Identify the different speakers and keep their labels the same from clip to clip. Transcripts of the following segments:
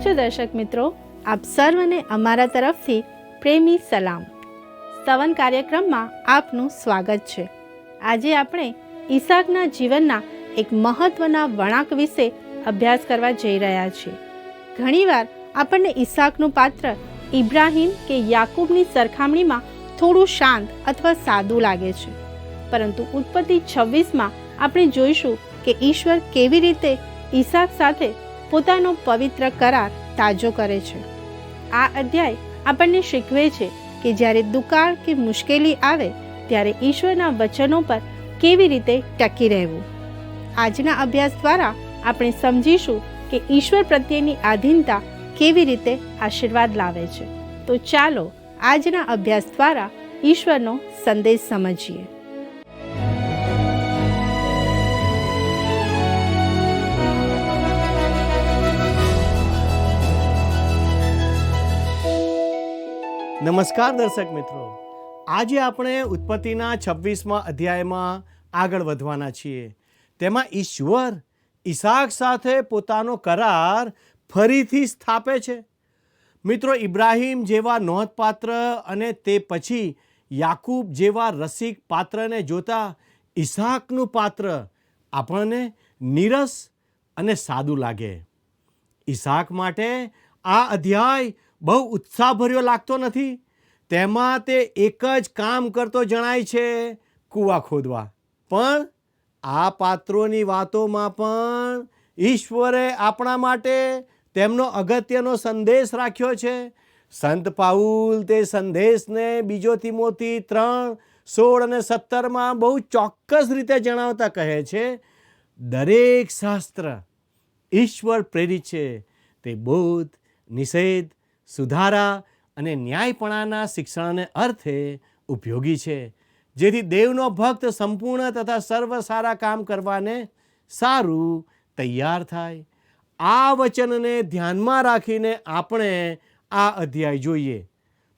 Speaker 1: છો દર્શક મિત્રો, આપ સર્વને અમારા તરફથી પ્રેમી સલામ. સ્તવન કાર્યક્રમમાં આપનું સ્વાગત છે. આજે આપણે ઈસાકના જીવનના એક મહત્વના વળાંક વિશે અભ્યાસ કરવા જઈ રહ્યા છીએ. ઘણીવાર આપણને ઈસાકનું પાત્ર ઇબ્રાહિમ કે યાકૂબની સરખામણીમાં થોડું શાંત અથવા સાદું લાગે છે, પરંતુ ઉત્પત્તિ 26માં આપણે જોઈશું કે ઈશ્વર કેવી રીતે ઈસાક સાથે પોતાનો પવિત્ર કરાર તાજો કરે છે. આ અધ્યાય આપણને શીખવે છે કે જ્યારે દુકાળ કે મુશ્કેલી આવે ત્યારે ઈશ્વરના વચનો પર કેવી રીતે ટકી રહેવું. આજના અભ્યાસ દ્વારા આપણે સમજીશું કે ઈશ્વર પ્રત્યેની આધીનતા કેવી રીતે આશીર્વાદ લાવે છે. તો ચાલો આજના અભ્યાસ દ્વારા ઈશ્વરનો સંદેશ સમજીએ.
Speaker 2: નમસ્કાર દર્શક મિત્રો, આજે આપણે ઉત્પત્તિના 26મા અધ્યાયમાં આગળ વધવાના છીએ. તેમાં ઈશ્વર ઈસાક સાથે પોતાનો કરાર ફરીથી સ્થાપે છે. મિત્રો, ઇબ્રાહિમ જેવા નોંધપાત્ર અને તે પછી યાકૂબ જેવા રસિક પાત્રને જોતા ઈસાકનું પાત્ર આપણને નીરસ અને સાદું લાગે. ઈસાક માટે આ અધ્યાય બહુ ઉત્સાહભર્યો લાગતો નથી. તેમાં તે એક જ કામ કરતો જણાય છે, કૂવા ખોદવા. પણ આ પાત્રોની વાતોમાં પણ ઈશ્વરે આપણા માટે તેમનો અગત્યનો સંદેશ રાખ્યો છે. સંત પાઉલ તે સંદેશને બીજો તિમોથી 3:16 અને 17 બહુ ચોક્કસ રીતે જણાવતા કહે છે, દરેક શાસ્ત્ર ઈશ્વર પ્રેરિત છે. તે બોધ, નિષેધ, સુધારા અને ન્યાયપણાના શિક્ષણને અર્થે ઉપયોગી છે, જેથી દેવનો ભક્ત સંપૂર્ણ તથા સર્વ સારા કામ કરવાને સારું તૈયાર થાય. આ વચનને ધ્યાનમાં રાખીને આપણે આ અધ્યાય જોઈએ.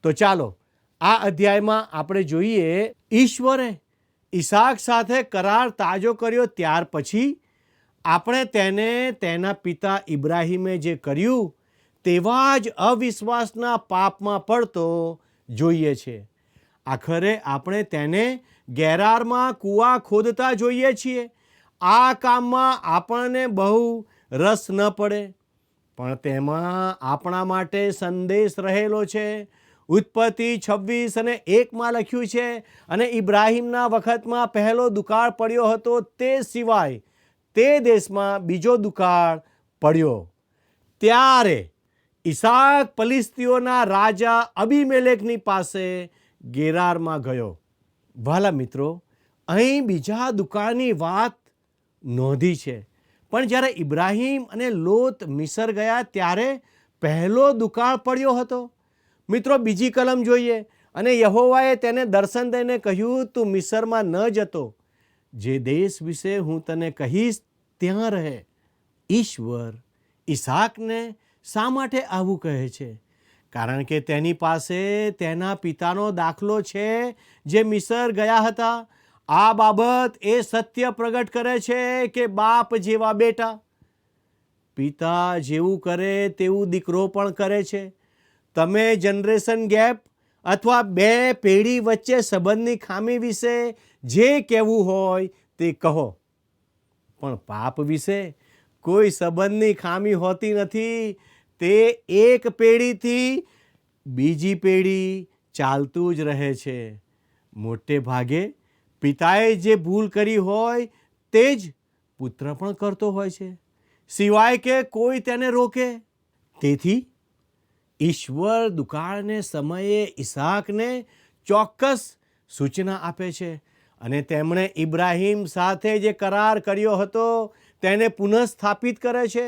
Speaker 2: તો ચાલો આ અધ્યાયમાં આપણે જોઈએ, ઈશ્વરે ઈસાક સાથે કરાર તાજો કર્યો ત્યાર પછી આપણે તેને તેના પિતા ઇબ્રાહિમે જે કર્યું તેવા જ અવિશ્વાસના પાપમાં પડતો જોઈએ છે. આખરે આપણે તેને ગેરારમાં કૂવા ખોદતા જોઈએ છીએ. આ કામમાં આપણને બહુ રસ ન પડે, પણ તેમાં આપણા માટે સંદેશ રહેલો છે. ઉત્પત્તિ 26 અને 1માં લખ્યું છે, અને ઇબ્રાહિમના વખતમાં પહેલો દુકાળ પડ્યો હતો, તે સિવાય તે દેશમાં બીજો દુકાળ પડ્યો. ત્યારે ઈસાક ફલિસ્તીઓના રાજા અબીમેલેકની પાસે ગેરારમાં ગયો. વાલા મિત્રો, અહીં બીજા દુકાળની વાત નોંધી છે, પણ જ્યારે ઇબ્રાહિમ અને લોત મિસર ગયા ત્યારે પહેલો દુકાળ પડ્યો હતો. મિત્રો, બીજી કલમ જોઈએ, અને યહોવાએ તેને દર્શન દઈને કહ્યું, તું મિસરમાં ન જતો, જે દેશ વિશે હું તને કહીશ ત્યાં રહે. ઈશ્વર ઈસાકને શા માટે આવું કહે છે? કારણ કે તેની પાસે તેના પિતાનો દાખલો છે જે મિસર ગયા હતા. આ બાબત એ સત્ય પ્રગટ કરે છે કે બાપ જેવા બેટા, પિતા જેવું કરે તેવું દીકરો પણ કરે છે. તમે જનરેશન ગેપ અથવા બે પેઢી વચ્ચે સંબંધની ખામી વિશે જે કહેવું હોય તે કહો, પણ પાપ વિશે કોઈ સંબંધની ખામી હોતી નથી. તે એક પેઢીથી બીજી પેઢી ચાલતું જ રહે છે. મોટે ભાગે પિતાએ જે ભૂલ કરી હોય તે જ પુત્ર પણ કરતો હોય છે, સિવાય કે કોઈ તેને રોકે. તેથી ઈશ્વર દુકાળને સમયે ઈસાકને ચોક્કસ સૂચના આપે છે, અને તેમણે ઇબ્રાહિમ સાથે જે કરાર કર્યો હતો તેને પુનઃસ્થાપિત કરે છે.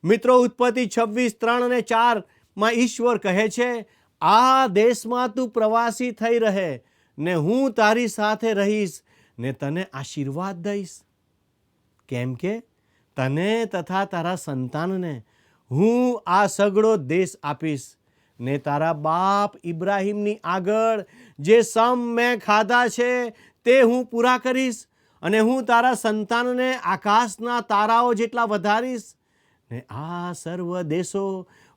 Speaker 2: મિત્રો, ઉત્પત્તિ 26:3 અને 4માં ઈશ્વર કહે છે, આ દેશમાં તું પ્રવાસી થઈ રહે ને હું તારી સાથે રહીશ ને તને આશીર્વાદ દઈશ, કેમ કે તને તથા તારા સંતાનને હું આ સઘળો દેશ આપીશ, ને તારા બાપ ઇબ્રાહિમની આગળ જે સમ મેં ખાધા છે તે હું પૂરા કરીશ, અને હું તારા સંતાનને આકાશના તારાઓ જેટલા વધારીશ, ને આ સર્વ દેશો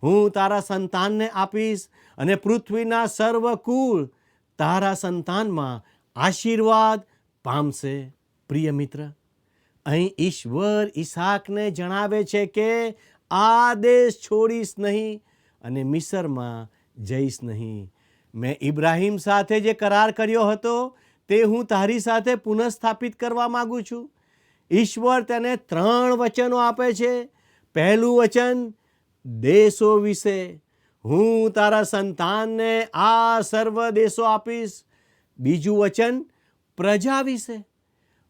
Speaker 2: હું તારા સંતાનને આપીશ અને પૃથ્વીના સર્વ કુળ તારા સંતાનમાં આશીર્વાદ પામશે. પ્રિય મિત્ર, અહીં ઈશ્વર ઈસાકને જણાવે છે કે આ દેશ છોડીશ નહીં અને મિસરમાં જઈશ નહીં. મેં ઇબ્રાહિમ સાથે જે કરાર કર્યો હતો તે હું તારી સાથે પુનઃસ્થાપિત કરવા માગું છું. ઈશ્વર તેને 3 વચનો આપે છે. પહેલું વચન દેશો વિશે, હું તારા સંતાનને આ સર્વ દેશો આપીશ. બીજું વચન પ્રજા વિશે,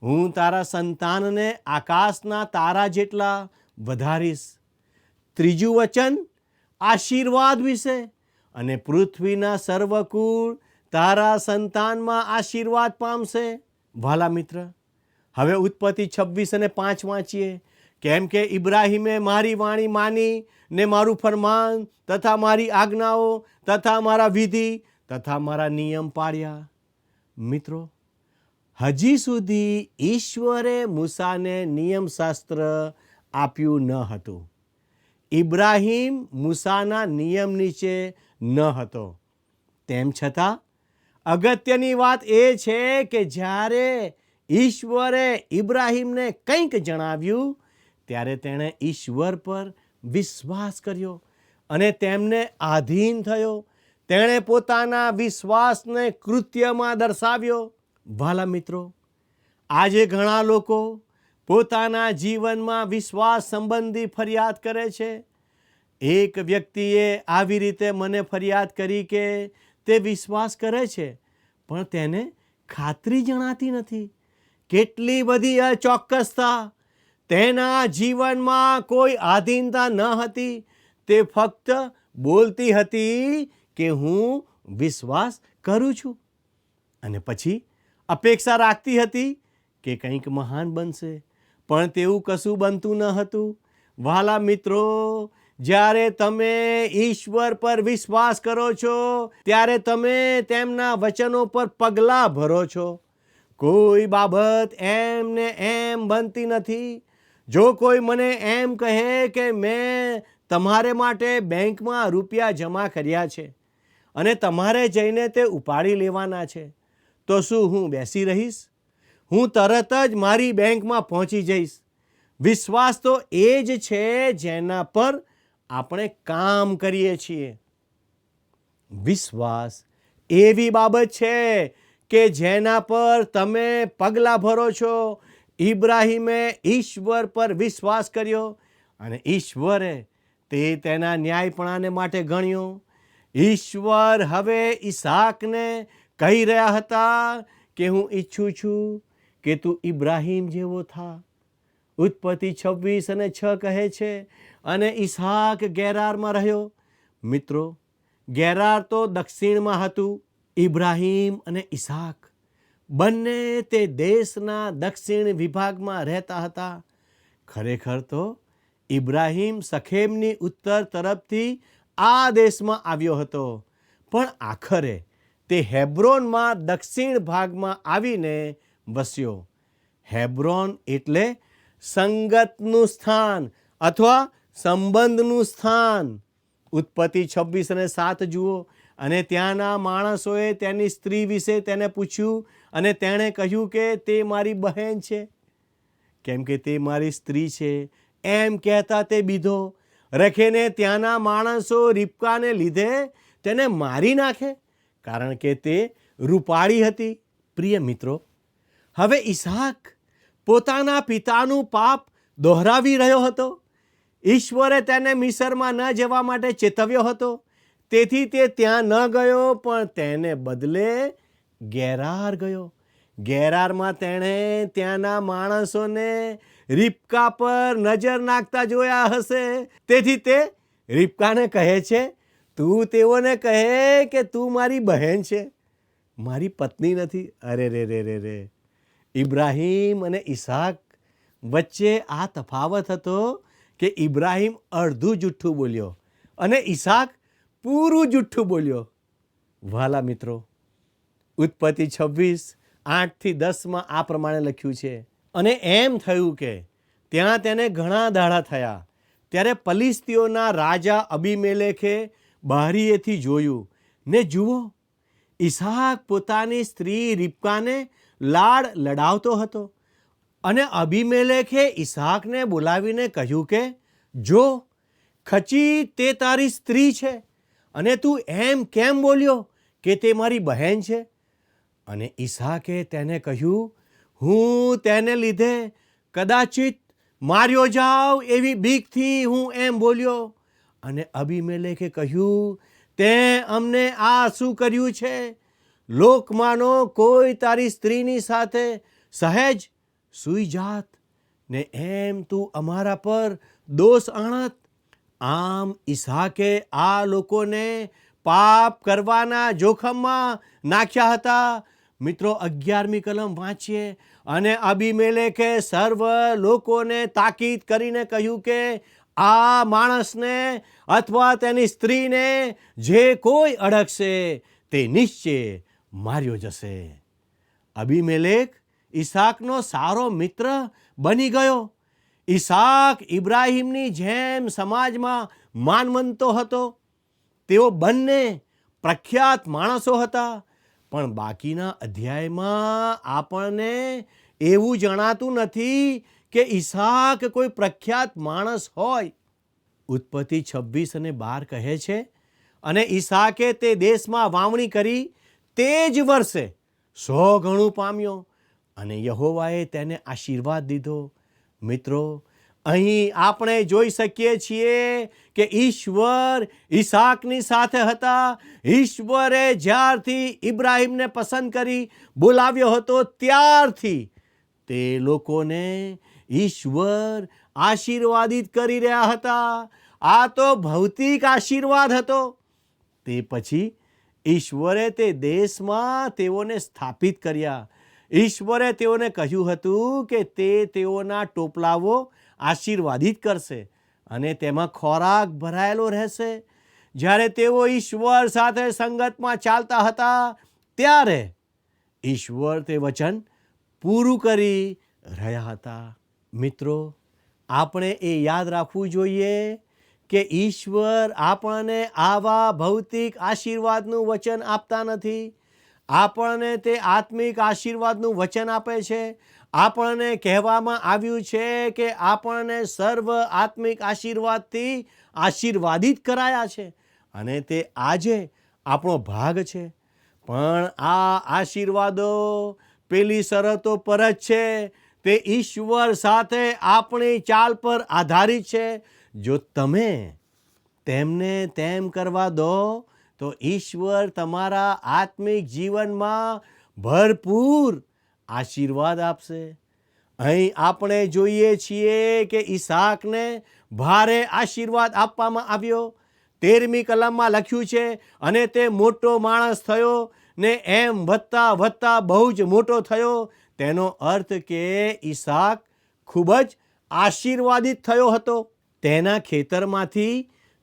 Speaker 2: હું તારા સંતાનને આકાશના તારા જેટલા વધારીશ. ત્રીજું વચન આશીર્વાદ વિશે, અને પૃથ્વીના સર્વકુળ તારા સંતાનમાં આશીર્વાદ પામશે. વાલા મિત્ર, હવે ઉત્પત્તિ 26 અને 5 વાંચીએ. કેમ કે ઇબ્રાહિમે મારી વાણી માની ને મારું ફરમાન તથા મારી આજ્ઞાઓ તથા મારા વિધિ તથા મારા નિયમ પાળ્યા. મિત્રો, હજી સુધી ઈશ્વરે મૂસાને નિયમશાસ્ત્ર આપ્યું ન હતું. ઇબ્રાહિમ મૂસાના નિયમ નીચે ન હતો. તેમ છતાં અગત્યની વાત એ છે કે જ્યારે ઈશ્વરે ઇબ્રાહિમને કંઈક જણાવ્યું ત્યારે તેણે ઈશ્વર પર વિશ્વાસ કર્યો અને તેમને આધીન થયો. તેણે પોતાના વિશ્વાસને કૃત્યમાં દર્શાવ્યો. વાલા મિત્રો, આજે ઘણા લોકો પોતાના જીવનમાં વિશ્વાસ સંબંધી ફરિયાદ કરે છે. એક વ્યક્તિએ આવી રીતે મને ફરિયાદ કરી કે તે વિશ્વાસ કરે છે પણ તેને ખાતરી જણાતી નથી. કેટલી બધી અચોક્કસતા! તેના જીવનમાં કોઈ આધીનતા ન હતી. તે ફક્ત બોલતી હતી કે હું વિશ્વાસ કરું છું અને પછી અપેક્ષા રાખતી હતી કે કંઈક મહાન બનશે, પણ તેવું કશું બનતું ન હતું. વાલા મિત્રો, જ્યારે તમે ઈશ્વર પર વિશ્વાસ કરો છો ત્યારે તમે તેમના વચનો પર પગલાં ભરો છો. કોઈ બાબત એમને એમ બનતી નથી. જો કોઈ મને એમ કહે કે મેં તમારે માટે બેંકમાં રૂપિયા જમા કર્યા છે અને તમારે જઈને તે ઉપાડી લેવાના છે, તો શું હું બેસી રહીશ? હું તરત જ મારી બેંકમાં પહોંચી જઈશ. વિશ્વાસ તો એ જ છે જેના પર આપણે કામ કરીએ છીએ. વિશ્વાસ એવી બાબત છે કે જેના પર તમે પગલાં ભરો છો. ઇબ્રાહિમે ઈશ્વર પર વિશ્વાસ કર્યો અને ઈશ્વરે તે તેના ન્યાયપણાને માટે ગણ્યો. ઈશ્વર હવે ઈસાકને કહી રહ્યા હતા કે હું ઈચ્છું છું કે તું ઇબ્રાહિમ જેવો થા. ઉત્પત્તિ 26 અને 6 કહે છે, અને ઈસાક ગેરારમાં રહ્યો. મિત્રો, ગેરાર તો દક્ષિણમાં હતું. ઇબ્રાહિમ અને ઈસાક બંને તે દેશના દક્ષિણ વિભાગમાં રહેતા હતા. ખરેખર તો ઇબ્રાહિમ શખેમની ઉત્તર તરફથી આ દેશમાં આવ્યો હતો, પણ આખરે તે હેબ્રોનમાં દક્ષિણ ભાગમાં આવીને વસ્યો. હેબ્રોન એટલે સંગતનું સ્થાન અથવા સંબંધનું સ્થાન. ઉત્પત્તિ 26 અને 7 જુઓ. અને ત્યાંના માણસોએ તેની સ્ત્રી વિશે તેને પૂછ્યું અને તેણે કહ્યું કે તે મારી બહેન છે. કેમ કે તે મારી સ્ત્રી છે એમ કહેતા તે બીધો. રખેને ત્યાંના માણસો રિબકાને લીધે તેને મારી નાખે, કારણ કે તે રૂપાળી હતી. પ્રિય મિત્રો, હવે ઈસાક પોતાના પિતાનું પાપ દોહરાવી રહ્યો હતો. ઈશ્વરે તેને મિસરમાં ન જવા માટે ચેતવ્યો હતો, તેથી તે ત્યાં ન ગયો, પણ તેને બદલે ગેરાર ગયો. ગેરારમાં તેણે ત્યાંના માણસોને રિબકા પર નજર નાખતા જોયા હશે, તેથી તે રિબકાને કહે છે, તું તેઓને કહે કે તું મારી બહેન છે, મારી પત્ની નથી. અરે રે રે રે રે! ઇબ્રાહિમ અને ઈસાક વચ્ચે આ તફાવત હતો કે ઇબ્રાહિમ અડધું જુઠ્ઠું બોલ્યો અને ઈસાક પૂરું જુઠ્ઠું બોલ્યો. વાલા મિત્રો, ઉત્પત્તિ 26:8-10 આ પ્રમાણે લખ્યું છે, અને એમ થયું કે ત્યાં તેને ઘણા દાડા થયા. ત્યારે પલિસ્તીઓના રાજા અબીમેલેખે બારીએથી જોયું ને જુઓ, ઈસાક પોતાની સ્ત્રી રિબકાને લાડ લડાવતો હતો. અને અબીમેલેખે ઈસાકને બોલાવીને કહ્યું કે, જો ખચી તે તારી સ્ત્રી છે, અને તું એમ કેમ બોલ્યો કે તે મારી બહેન છે? અને ઈસાકે તેને કહ્યું, હું તેને લીધે કદાચિત માર્યો જાઉં એવી બીકથી હું એમ બોલ્યો. અને અબીમેલેખે કહ્યું, તે અમને આ શું કર્યું છે? લોકમાનો કોઈ તારી સ્ત્રીની સાથે સહેજ સૂઈ જાત ને એમ તું અમારા પર દોષ આણત. આમ ઈસાકે આ લોકોને પાપ કરવાના જોખમમાં નાખ્યા હતા. મિત્રો, 11મી કલમ વાંચીએ. અને અબીમેલેખે સર્વ લોકોને તાકીદ કરીને કહ્યું કે આ માણસને અથવા તેની સ્ત્રીને જે કોઈ અડકશે તે નિશ્ચય માર્યો જશે. અબીમેલેખ ઈસાકનો સારો મિત્ર બની ગયો. ઈસાક ઇબ્રાહીમની જેમ સમાજમાં માનવંતો હતો. તેઓ બંને પ્રખ્યાત માણસો હતા. પણ બાકીના અધ્યાયમાં આપણને એવું જણાતું નથી કે ઈસાક કોઈ પ્રખ્યાત માણસ હોય. ઉત્પત્તિ 26 અને 12 કહે છે, અને ઈસાકે તે દેશમાં વાવણી કરી તે જ વર્ષે 100 ગણું પામ્યો, અને યહોવાએ તેને આશીર્વાદ દીધો. મિત્રો, અહીં આપણે જોઈ શકીએ છીએ કે ઈશ્વર ઈસાકની સાથે હતા. ઈશ્વરે જ્યારથી ઇબ્રાહીમને પસંદ કરી બોલાવ્યો હતો ત્યારથી તે લોકોને ઈશ્વર આશીર્વાદિત કરી રહ્યા હતા. આ તો ભૌતિક આશીર્વાદ હતો. તે પછી ઈશ્વરે તે દેશમાં તેઓને સ્થાપિત કર્યા. ઈશ્વરે તેઓને કહ્યું હતું કે તે તેઓના ટોપલાઓ આશીર્વાદિત કરશે અને તેમાં ખોરાક ભરાયેલો રહેશે. જ્યારે તેઓ ઈશ્વર સાથે સંગતમાં ચાલતા હતા ત્યારે ઈશ્વર તે વચન પૂરું કરી રહ્યા હતા. મિત્રો, આપણે એ યાદ રાખવું જોઈએ કે ઈશ્વર આપણને આવા ભૌતિક આશીર્વાદનું વચન આપતા નથી. આપણને તે આત્મિક આશીર્વાદનું વચન આપે છે. આપણને કહેવામાં આવ્યું છે કે આપણને સર્વ આત્મિક આશીર્વાદથી આશીર્વાદિત કરાયા છે, અને તે આજે આપણો ભાગ છે. પણ આ આશીર્વાદો પેલી શરતો પર જ છે. તે ઈશ્વર સાથે આપણી ચાલ પર આધારિત છે. જો તમે તેમને તેમ કરવા દો તો ઈશ્વર તમારા આત્મિક જીવનમાં ભરપૂર આશીર્વાદ આપશે. અહીં આપણે જોઈએ છીએ કે ઈસાકને ભારે આશીર્વાદ આપવામાં આવ્યો. 13મી કલમમાં લખ્યું છે, અને તે મોટો માણસ થયો ને એમ વધતા વધતા બહુ જ મોટો થયો. તેનો અર્થ કે ઈસાક ખૂબ જ આશીર્વાદિત થયો હતો. તેના ખેતરમાંથી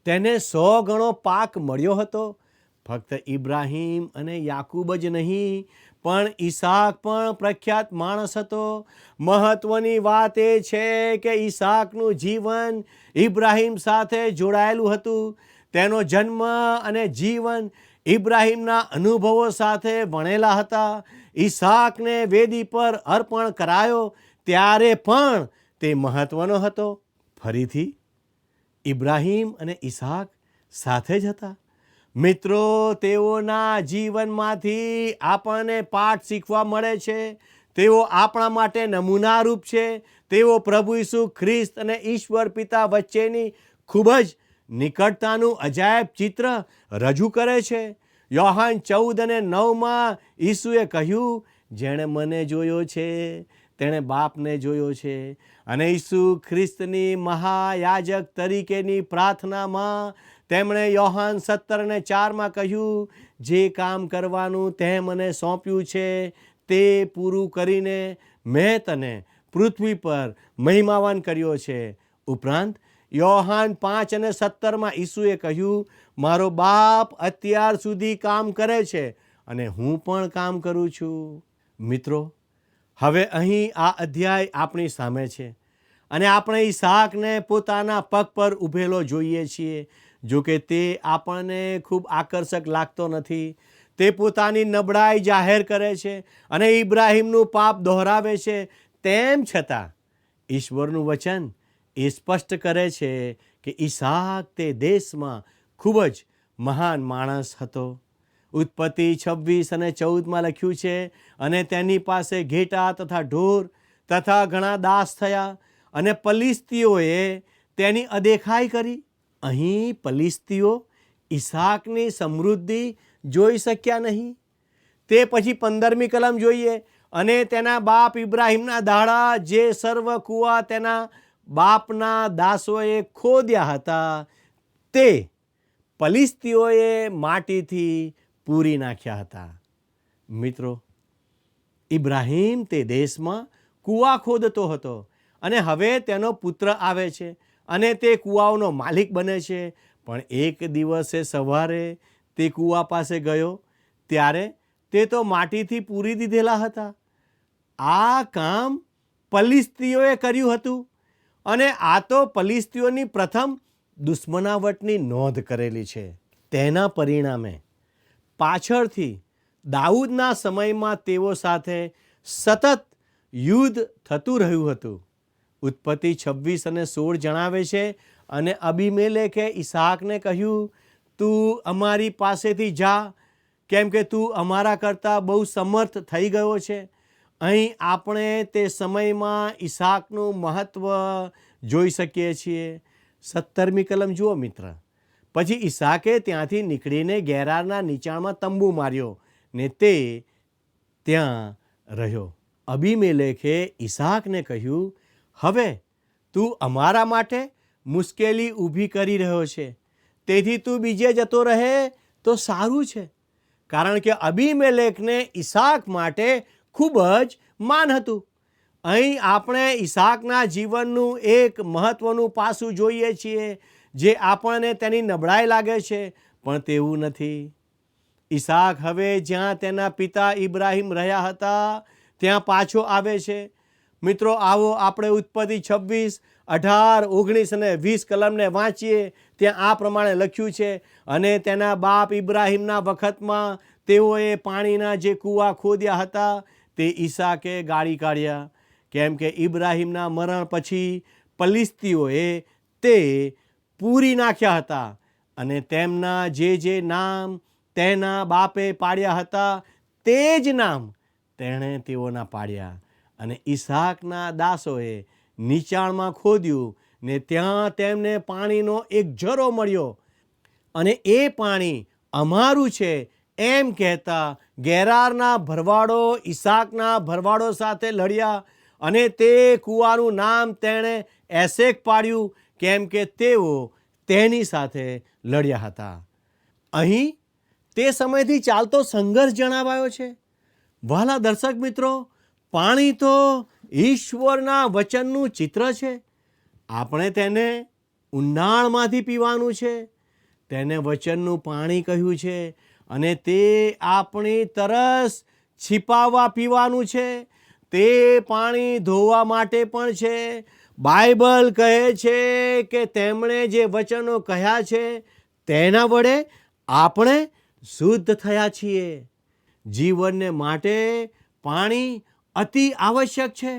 Speaker 2: તેને 100 ગણો પાક મળ્યો હતો. ફક્ત ઇબ્રાહીમ અને યાકૂબ જ નહીં, પણ ઈસાક પણ પ્રખ્યાત માણસ હતો. મહત્વની વાત એ છે કે ઈસાકનું જીવન ઇબ્રાહીમ સાથે જોડાયેલું હતું. તેનો જન્મ અને જીવન ઇબ્રાહીમના અનુભવો સાથે વણેલા હતા. ઈસાકને વેદી પર અર્પણ કરાયો ત્યારે પણ તે મહત્વનો હતો. ફરીથી ઇબ્રાહીમ અને ઈસાક સાથે જ હતા. મિત્રો, તેઓના જીવનમાંથી આપણને પાઠ શીખવા મળે છે. તેઓ આપણા માટે નમૂનારૂપ છે. તેઓ પ્રભુ ઈસુ ખ્રિસ્ત અને ઈશ્વર પિતા વચ્ચેની ખૂબ જ નિકટતાનું અજાયબ ચિત્ર રજૂ કરે છે. યોહાન 14:9 ઈસુએ કહ્યું, જેણે મને જોયો છે તેણે બાપને જોયો છે. અને ઈસુ ખ્રિસ્તની મહાયાજક તરીકેની પ્રાર્થનામાં તેમણે યોહાન 17:4 કહ્યું, જે કામ કરવાનું તે મને સોંપ્યું છે તે પૂરું કરીને મેં તને પૃથ્વી પર મહિમાવાન કર્યો છે. ઉપરાંત યોહાન 5:17 ઈસુએ કહ્યું, મારો બાપ અત્યાર સુધી કામ કરે છે અને હું પણ કામ કરું છું. મિત્રો, હવે અહીં આ અધ્યાય આપણી સામે છે અને આપણે ઈસાકને પોતાના પગ પર ઊભેલો જોઈએ છીએ. જો કે તે આપણને ખૂબ આકર્ષક લાગતો નથી. તે પોતાની નબળાઈ જાહેર કરે છે અને ઇબ્રાહીમનું પાપ દોહરાવે છે. તેમ છતાં ઈશ્વરનું વચન એ સ્પષ્ટ કરે છે કે ઈસાક તે દેશમાં ખૂબ જ મહાન માણસ હતો. ઉત્પત્તિ 26 અને 14 લખ્યું છે, અને તેની પાસે ઘેટા તથા ઢોર તથા ઘણા દાસ થયા, અને પલિશ્તીઓએ તેની અદેખાઈ કરી. અહીં પલિશ્તીઓ ઈસાકની સમૃદ્ધિ જોઈ શક્યા નહીં. તે પછી 15મી કલમ જોઈએ, અને તેના બાપ ઇબ્રાહીમના દાડા જે સર્વ કૂવા તેના બાપના દાસોએ ખોદ્યા હતા તે પલિશ્તીઓએ માટીથી પૂરી નાખ્યા હતા. મિત્રો, ઇબ્રાહીમ તે દેશમાં કૂવા ખોદતો હતો, અને હવે તેનો પુત્ર આવે છે અને તે કૂવાઓનો માલિક બને છે. પણ એક દિવસે સવારે તે કૂવા પાસે ગયો ત્યારે તે તો માટીથી પૂરી દીધેલા હતા. આ કામ પલિશ્તીઓએ કર્યું હતું, અને આ તો પલિશ્તીઓની પ્રથમ દુશ્મનાવટની નોંધ કરેલી છે. તેના પરિણામે પાછળથી દાઉદના સમયમાં તેઓ સાથે સતત યુદ્ધ થતું રહ્યું હતું. ઉત્પત્તિ 26 અને 16 જણાવે છે, અને અબીમેલેકે ઈસાકને કહ્યું, તું અમારી પાસેથી જા, કેમ કે તું અમારા કરતાં બહુ સમર્થ થઈ ગયો છે. અહીં આપણે તે સમયમાં ઈસાકનું મહત્ત્વ જોઈ શકીએ છીએ. 17મી કલમ જુઓ મિત્ર. પછી ઈસાકે ત્યાંથી નીકળીને ગેરારના નીચાણમાં તંબુ માર્યો, ને તે ત્યાં રહ્યો. અબીમેલેકે ઈસાકને કહ્યું, હવે તું અમારા માટે મુશ્કેલી ઊભી કરી રહ્યો છે, તેથી તું બીજે જતો રહે તો સારું છે. કારણ કે અબીમેલેકને ઈસાક માટે ખૂબ જ માન હતું. અહીં આપણે ઈસાકના જીવનનું એક મહત્ત્વનું પાસું જોઈએ છીએ, જે આપણને તેની નબળાઈ લાગે છે, પણ તેવું નથી. ઈસાક હવે જ્યાં તેના પિતા ઇબ્રાહીમ રહ્યા હતા ત્યાં પાછો આવે છે. મિત્રો, આવો આપણે ઉત્પત્તિ 26, 18, 19 અને 20 કલમને વાંચીએ. ત્યાં આ પ્રમાણે લખ્યું છે, અને તેના બાપ ઇબ્રાહીમના વખતમાં તેઓએ પાણીના જે કૂવા ખોદ્યા હતા તે ઈસાકે ગાળી કાઢ્યા, કેમ કે ઇબ્રાહીમના મરણ પછી પલિશ્તીઓએ તે પૂરી નાખ્યા હતા, અને તેમના જે નામ તેના બાપે પાડ્યા હતા તે જ નામ તેણે તેઓના પાડ્યા. અને ઈસાકના દાસોએ નીચાણમાં ખોદ્યું, ને ત્યાં તેમને પાણીનો એક ઝરો મળ્યો, અને એ પાણી અમારું છે એમ કહેતા ગેરારના ભરવાડો ઈસાકના ભરવાડો સાથે લડ્યા, અને તે કૂવાનું નામ તેણે એસેક પાડ્યું, કેમ કે તેઓ તેની સાથે લડ્યા હતા. અહીં તે સમયથી ચાલતો સંઘર્ષ જણાવાયો છે. વહાલા દર્શક મિત્રો, પાણી તો ઈશ્વરના વચનનું ચિત્ર છે. આપણે તેને ઊંડાણમાંથી પીવાનું છે. તેને વચનનું પાણી કહ્યું છે, અને તે આપણી તરસ છિપાવવા પીવાનું છે. તે પાણી ધોવા માટે પણ છે. બાઇબલ કહે છે કે તેમણે જે વચનો કહ્યા છે તેના વડે આપણે શુદ્ધ થયા છીએ. જીવનને માટે પાણી અતિ આવશ્યક છે.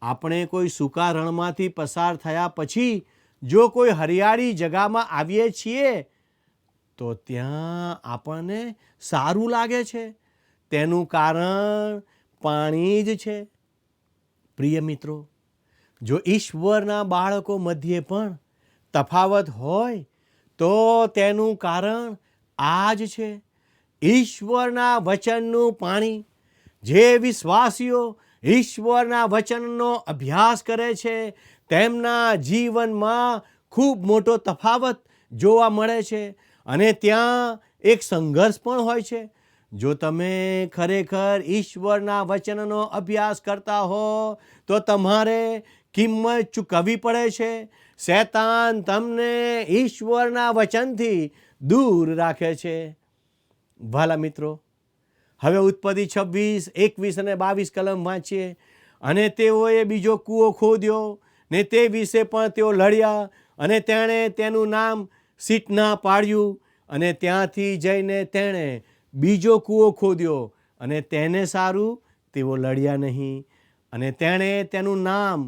Speaker 2: આપણે કોઈ સૂકા રણમાંથી પસાર થયા પછી જો કોઈ હરિયાળી જગામાં આવીએ છીએ તો ત્યાં આપણને સારું લાગે છે. તેનું કારણ પાણી જ છે. પ્રિય મિત્રો, જો ઈશ્વરના બાળકો મધ્યે પણ તફાવત હોય તો તેનું કારણ આ જ છે. ઈશ્વરના વચનનું પાણી. જે વિશ્વાસીઓ ઈશ્વરના વચનનો અભ્યાસ કરે છે તેમના જીવનમાં ખૂબ મોટો તફાવત જોવા મળે છે, અને ત્યાં એક સંઘર્ષ પણ હોય છે. જો તમે ખરેખર ઈશ્વરના વચનનો અભ્યાસ કરતા હો તો તમારે કિંમત ચૂકવવી પડે છે. શૈતાન તમને ઈશ્વરના વચનથી દૂર રાખે છે. ભલા મિત્રો, હવે ઉત્પત્તિ 26, 21 અને 22 કલમ વાંચીએ. અને તેઓએ બીજો કૂવો ખોદ્યો, ને તે વિશે પણ તેઓ લડ્યા અને તેણે તેનું નામ સીટના પાડ્યું. અને ત્યાંથી જઈને તેણે બીજો કૂવો ખોદ્યો અને તેને સારું તેઓ લડ્યા નહીં. અને તેણે તેનું નામ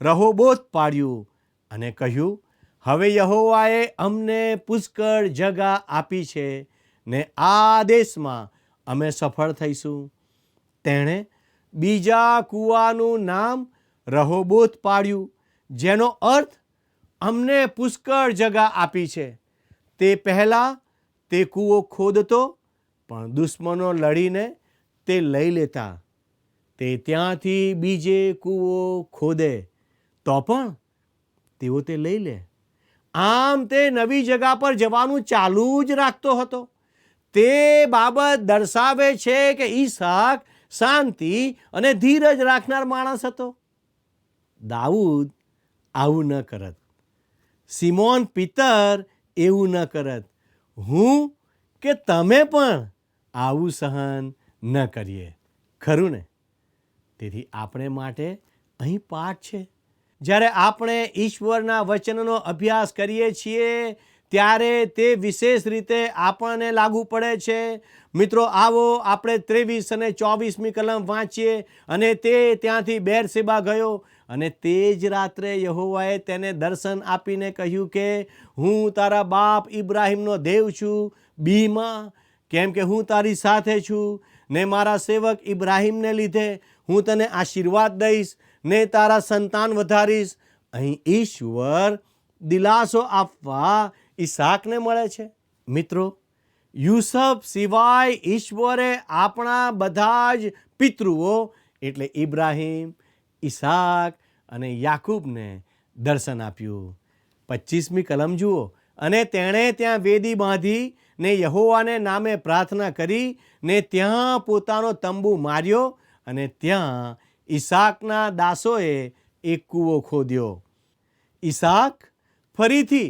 Speaker 2: રહોબોત પાડ્યું અને કહ્યું, હવે યહોવાએ અમને પુષ્કળ જગા આપી છે ને આ દેશમાં અમે સફળ થઈશું. તેણે બીજા કૂવાનું નામ રહોબોત પાડ્યું, જેનો અર્થ અમને પુષ્કળ જગા આપી છે. તે પહેલાં તે કૂવો ખોદતો, પણ દુશ્મનો લડીને તે લઈ લેતા. તે ત્યાંથી બીજે કૂવો ખોદે તો પણ તેઓ તે લઈ લે. આમ તે નવી જગા પર જવાનું ચાલુ જ રાખતો હતો. તે બાબત દર્શાવે છે કે ઈસાક શાંતિ અને ધીરજ રાખનાર માણસ હતો. દાઉદ આવું ન કરત. સિમોન પિતર એવું ન કરત. હું કે તમે પણ આવું સહન ન કરીએ. ખરું ને? તેથી આપણે માટે અહીં પાઠ છે. જ્યારે આપણે ઈશ્વરના વચનનો અભ્યાસ કરીએ છીએ ત્યારે તે વિશેષ રીતે આપણને લાગુ પડે છે. મિત્રો, આવો આપણે 23 અને 24મી કલમ વાંચીએ. અને તે ત્યાંથી બેરશેબા ગયો અને તે જ રાત્રે યહોવાએ તેને દર્શન આપીને કહ્યું કે હું તારા બાપ ઇબ્રાહીમનો દેવ છું, બીમાં, કેમ કે હું તારી સાથે છું ને મારા સેવક ઇબ્રાહીમને લીધે હું તને આશીર્વાદ દઈશ ને તારા સંતાન વધારીશ. અહીં ઈશ્વર દિલાસો આપવા ઈસાકને મળે છે. મિત્રો, યુસુફ સિવાય ઈશ્વરે આપણા બધા જ પિતૃઓ એટલે ઇબ્રાહીમ, ઈસાક અને યાકૂબને દર્શન આપ્યું. 25મી કલમ જુઓ. અને તેણે ત્યાં વેદી બાંધી ને યહોવાને નામે પ્રાર્થના કરી ને ત્યાં પોતાનો તંબુ માર્યો અને ત્યાં ઈસાકના દાસોએ એક કૂવો ખોદ્યો. ઈસાક ફરીથી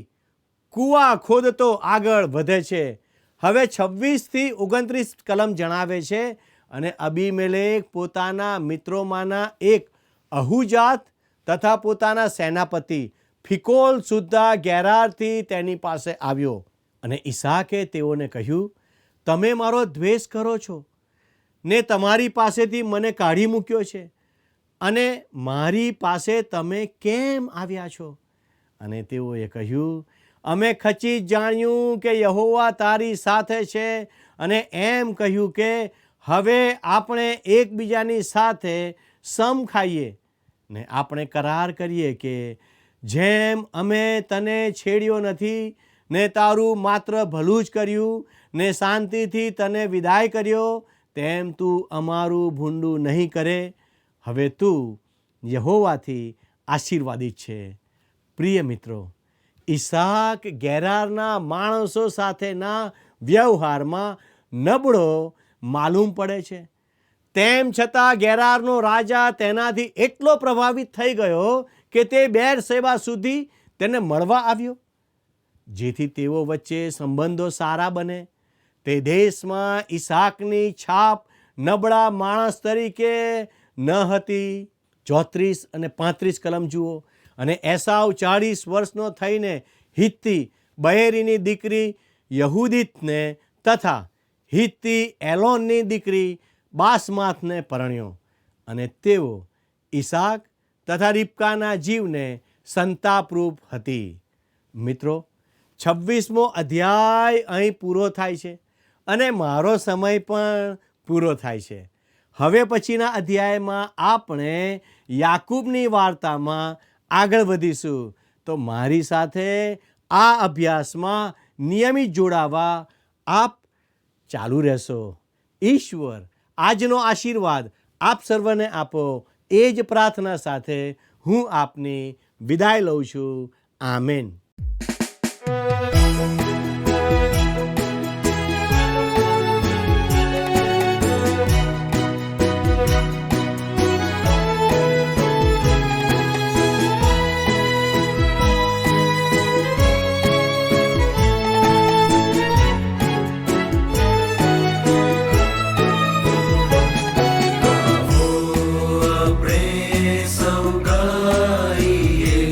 Speaker 2: કૂવા ખોદતો આગળ વધે છે. હવે 26 થી 29 કલમ જણાવે છે. અને અબીમેલેક પોતાના મિત્રોમાંના એક અહુજાત તથા પોતાના સેનાપતિ ફિકોલ સુદ્ધા ગેરારથી તેની પાસે આવ્યો. અને ઈસાકે તેઓને કહ્યું, તમે મારો દ્વેષ કરો છો ને તમારી પાસેથી મને કાઢી મૂક્યો છે, અને મારી પાસે તમે કેમ આવ્યા છો? અને તેઓએ કહ્યું, અમે ખચી જ જાણ્યું કે યહોવા તારી સાથે છે, અને એમ કહ્યું કે હવે આપણે એકબીજાની સાથે સમ ખાઈએ ને આપણે કરાર કરીએ કે જેમ અમે તને છેડ્યો નથી ને તારું માત્ર ભલું જ કર્યું ને શાંતિથી તને વિદાય કર્યો, તેમ તું અમારું ભૂંડું નહીં કરે. હવે તું યહોવાથી આશીર્વાદિત છે. પ્રિય મિત્રો, ઈસાક ગેરારના માણસો સાથેના વ્યવહારમાં નબળો માલુમ પડે છે. તેમ છતાં ગેરારનો રાજા તેનાથી એટલો પ્રભાવિત થઈ ગયો કે તે બેરશેબા સુધી તેને મળવા આવ્યો, જેથી તેઓ વચ્ચે સંબંધો સારા બને. તે દેશમાં ઈસાકની છાપ નબળા માણસ તરીકે ન હતી. 34 અને 35 કલમ જુઓ. અને એસાવ 40 વર્ષનો થઈને હિત્તી બહેરીની દીકરી યહૂદિતને તથા હિત્તી એલોનની દીકરી બાસમાથને પરણ્યો, અને તેઓ ઈસાક તથા રિબકાના જીવને સંતાપરૂપ હતી. મિત્રો, 26મો અધ્યાય અહીં પૂરો થાય છે અને મારો સમય પણ પૂરો થાય છે. હવે પછીના અધ્યાયમાં આપણે યાકૂબની વાર્તામાં આગળ વધીશું. તો મારી સાથે આ અભ્યાસમાં નિયમિત જોડાવા આપ ચાલુ રહેશો. ઈશ્વર આજનો આશીર્વાદ આપ સર્વને આપો, એ જ પ્રાર્થના સાથે હું આપની વિદાય લઉં છું. આમેન.
Speaker 3: સૌ ગાઈએ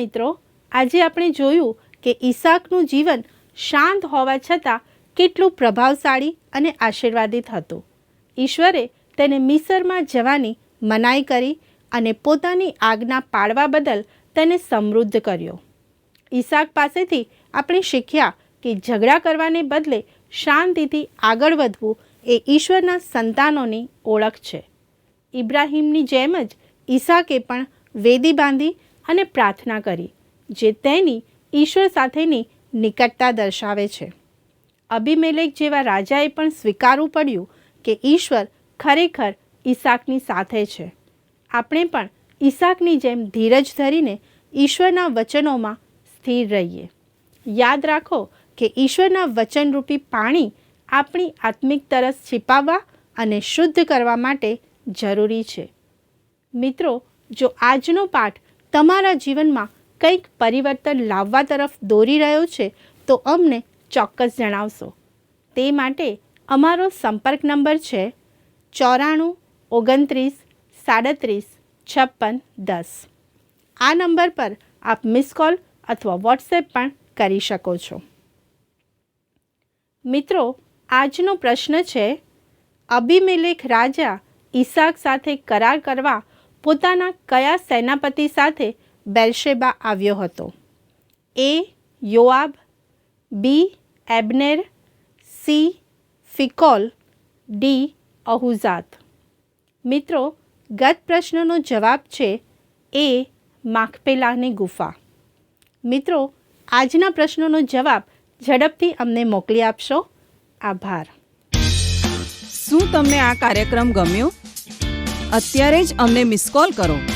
Speaker 1: મિત્રો, આજે આપણે જોયું કે ઈસાકનું જીવન શાંત હોવા છતાં કેટલું પ્રભાવશાળી અને આશીર્વાદિત હતું. ઈશ્વરે તેને મિસરમાં જવાની મનાઈ કરી અને પોતાની આજ્ઞા પાળવા બદલ તેને સમૃદ્ધ કર્યો. ઈસાક પાસેથી આપણે શીખ્યા કે ઝઘડા કરવાને બદલે શાંતિથી આગળ વધવું એ ઈશ્વરના સંતાનોની ઓળખ છે. ઇબ્રાહિમની જેમ જ ઈસાકે પણ વેદી બાંધી અને પ્રાર્થના કરી, જે તેની ઈશ્વર સાથેની નિકટતા દર્શાવે છે. અબીમેલેક જેવા રાજાએ પણ સ્વીકારવું પડ્યું કે ઈશ્વર ખરેખર ઈસાકની સાથે છે. આપણે પણ ઈસાકની જેમ ધીરજ ધરીને ઈશ્વરના વચનોમાં સ્થિર રહીએ. યાદ રાખો કે ઈશ્વરના વચનરૂપી પાણી આપણી આત્મિક તરસ छिपाવવા અને શુદ્ધ કરવા માટે જરૂરી છે. મિત્રો, જો આજનો પાઠ તમારા જીવનમાં કંઈક પરિવર્તન લાવવા તરફ દોરી રહ્યો છે તો અમને ચોક્કસ જણાવશો. તે માટે અમારો સંપર્ક નંબર છે 94 29 37 56 10. આ નંબર પર આપ મિસ કોલ અથવા વોટ્સએપ પણ કરી શકો છો. મિત્રો, આજનો પ્રશ્ન છે, અબીમેલેક રાજા ઈસાક સાથે કરાર કરવા પોતાના કયા સેનાપતિ સાથે બેરશેબા આવ્યો હતો? એ. યોઆબ, બી. એબ્નેર, સી. ફિકોલ, ડી. અહુઝાત. મિત્રો, ગત પ્રશ્નનો જવાબ છે એ. માખપેલાની ગુફા. મિત્રો, આજના પ્રશ્નોનો જવાબ ઝડપથી અમને મોકલી આપશો. આભાર.
Speaker 3: શું તમને આ કાર્યક્રમ ગમ્યો? અત્યારે જ અમને મિસ કોલ કરો.